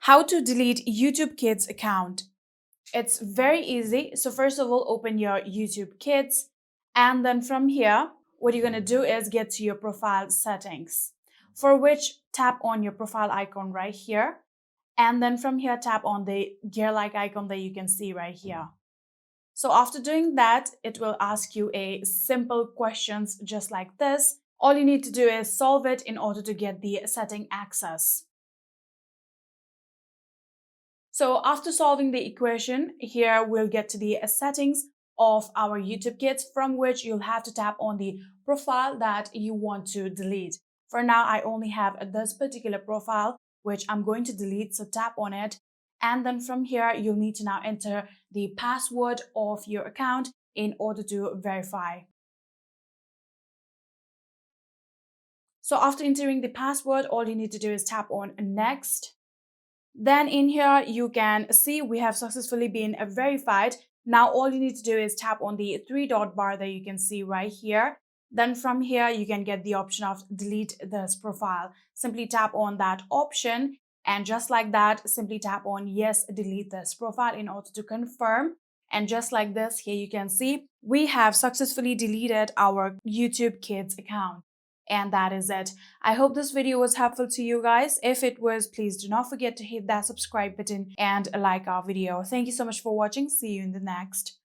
How to delete YouTube Kids account. It's very easy. So first of all, open your YouTube Kids, and then from here, what you're going to do is get to your profile settings, for which tap on your profile icon right here. And then from here, tap on the gear-like icon that you can see right here. So after doing that, it will ask you a simple questions just like this. All you need to do is solve it in order to get the setting access. So after solving the equation, here we'll get to the settings of our YouTube Kids, from which you'll have to tap on the profile that you want to delete. For now, I only have this particular profile, which I'm going to delete, so tap on it. And then from here, you'll need to now enter the password of your account in order to verify. So after entering the password, all you need to do is tap on next. Then in here, you can see we have successfully been verified. Now all you need to do is tap on the three-dot bar that you can see right here. Then from here, you can get the option of delete this profile. Simply tap on that option, and just like that, simply tap on yes, delete this profile in order to confirm. And just like this, here you can see we have successfully deleted our YouTube Kids account. And that is it. I hope this video was helpful to you guys. If it was, please do not forget to hit that subscribe button and like our video. Thank you so much for watching. See you in the next.